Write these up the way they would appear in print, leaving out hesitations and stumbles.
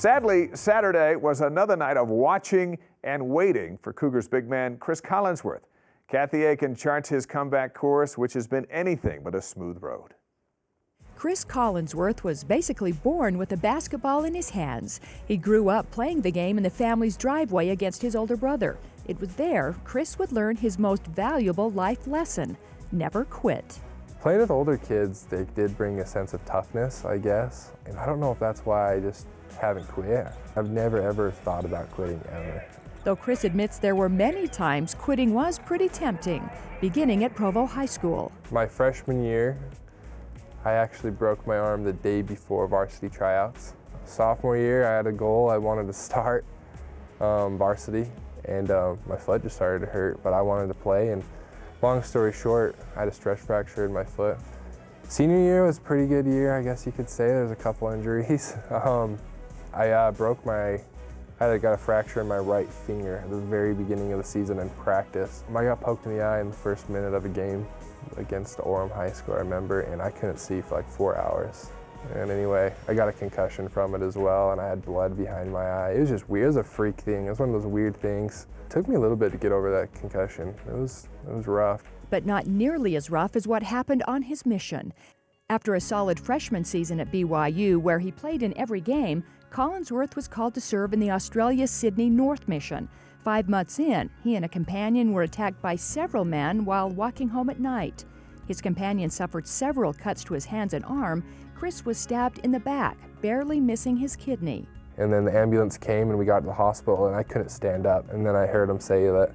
Sadly, Saturday was another night of watching and waiting for Cougars big man Chris Collinsworth. Kathy Aiken charts his comeback course, which has been anything but a smooth road. Chris Collinsworth was basically born with a basketball in his hands. He grew up playing the game in the family's driveway against his older brother. It was there Chris would learn his most valuable life lesson: never quit. Playing with older kids, they did bring a sense of toughness, I guess. And I don't know if that's why I just haven't quit. I've never ever thought about quitting ever. Though Chris admits there were many times quitting was pretty tempting, beginning at Provo High School. My freshman year, I actually broke my arm the day before varsity tryouts. Sophomore year, I had a goal. I wanted to start varsity, and my foot just started to hurt, but I wanted to play. And long story short, I had a stress fracture in my foot. Senior year was a pretty good year, I guess you could say. There's a couple injuries. I got a fracture in my right finger at the very beginning of the season in practice. I got poked in the eye in the first minute of a game against Orem High School, I remember, and I couldn't see for like 4 hours. And anyway, I got a concussion from it as well, and I had blood behind my eye. It was just weird. It was a freak thing. It was one of those weird things. It took me a little bit to get over that concussion. It was rough. But not nearly as rough as what happened on his mission. After a solid freshman season at BYU, where he played in every game, Collinsworth was called to serve in the Australia-Sydney North mission. 5 months in, he and a companion were attacked by several men while walking home at night. His companion suffered several cuts to his hands and arm. Chris was stabbed in the back, barely missing his kidney. And then the ambulance came and we got to the hospital and I couldn't stand up. And then I heard him say that,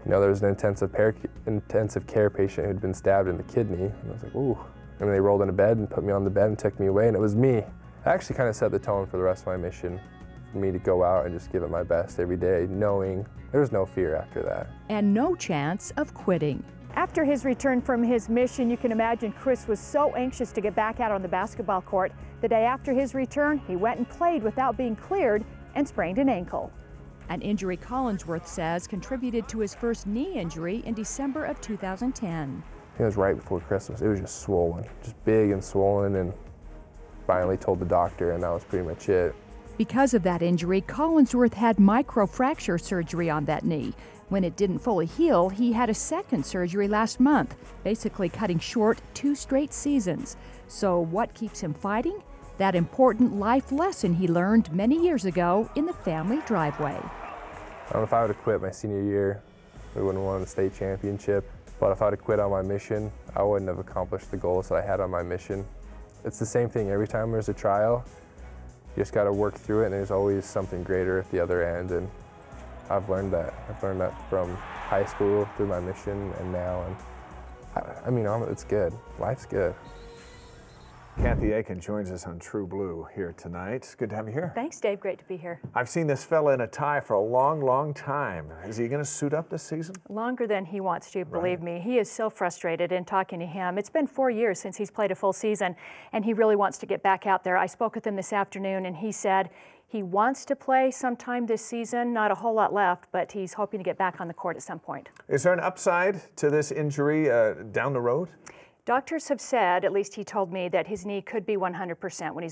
there was an intensive care patient who'd been stabbed in the kidney. And I was like, ooh. And they rolled into bed and put me on the bed and took me away, and it was me. I actually kind of set the tone for the rest of my mission, for me to go out and just give it my best every day, knowing there was no fear after that. And no chance of quitting. After his return from his mission, you can imagine Chris was so anxious to get back out on the basketball court. The day after his return, he went and played without being cleared and sprained an ankle. An injury Collinsworth says contributed to his first knee injury in December of 2010. It was right before Christmas. It was just swollen, just big and swollen, and finally told the doctor, and that was pretty much it. Because of that injury, Collinsworth had microfracture surgery on that knee. When it didn't fully heal, he had a second surgery last month, basically cutting short 2 straight seasons. So what keeps him fighting? That important life lesson he learned many years ago in the family driveway. I don't know if I would have quit my senior year, we wouldn't have won the state championship. But if I would have quit on my mission, I wouldn't have accomplished the goals that I had on my mission. It's the same thing every time there's a trial. You just got to work through it, and there's always something greater at the other end. And I've learned that. I've learned that from high school, through my mission, and now. And it's good. Life's good. Kathy Aiken joins us on True Blue here tonight. It's good to have you here. Thanks, Dave. Great to be here. I've seen this fella in a tie for a long, long time. Is he going to suit up this season? Longer than he wants to, believe me. He is so frustrated in talking to him. It's been 4 years since he's played a full season, and he really wants to get back out there. I spoke with him this afternoon, and he said he wants to play sometime this season. Not a whole lot left, but he's hoping to get back on the court at some point. Is there an upside to this injury down the road? Doctors have said, at least he told me, that his knee could be 100% when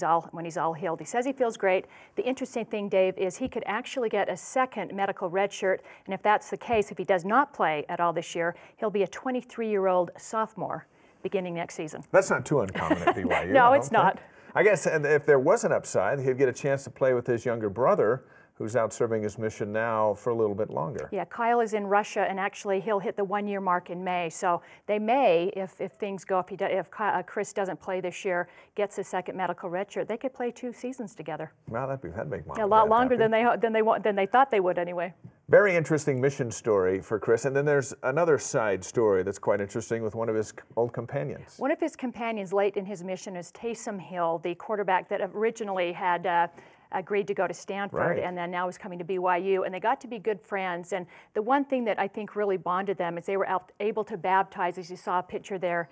he's all healed. He says he feels great. The interesting thing, Dave, is he could actually get a second medical red shirt, and if that's the case, if he does not play at all this year, he'll be a 23-year-old sophomore beginning next season. That's not too uncommon at BYU. No, it's not. I guess if there was an upside, he'd get a chance to play with his younger brother, who's out serving his mission now for a little bit longer. Yeah, Kyle is in Russia, and actually he'll hit the 1-year mark in May. So they may, if things go, if Chris doesn't play this year, gets a second medical redshirt, they could play 2 seasons together. Well, that'd make Mom a lot longer than they thought they would anyway. Very interesting mission story for Chris. And then there's another side story that's quite interesting with one of his old companions. One of his companions late in his mission is Taysom Hill, the quarterback that originally had agreed to go to Stanford, and then now is coming to BYU, and they got to be good friends. And the one thing that I think really bonded them is they were able to baptize, as you saw a picture there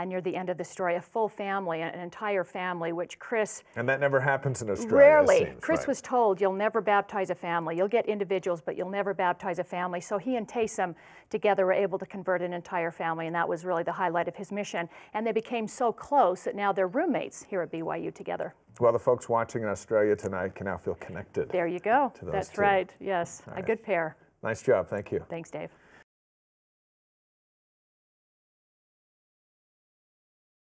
near the end of the story, a full family, an entire family, which Chris... And that never happens in Australia. Rarely. Chris was told, you'll never baptize a family. You'll get individuals, but you'll never baptize a family. So he and Taysom together were able to convert an entire family, and that was really the highlight of his mission. And they became so close that now they're roommates here at BYU together. Well, the folks watching in Australia tonight can now feel connected. There you go. To those That's two. right. Yes, All a right. good pair. Nice job. Thank you. Thanks, Dave.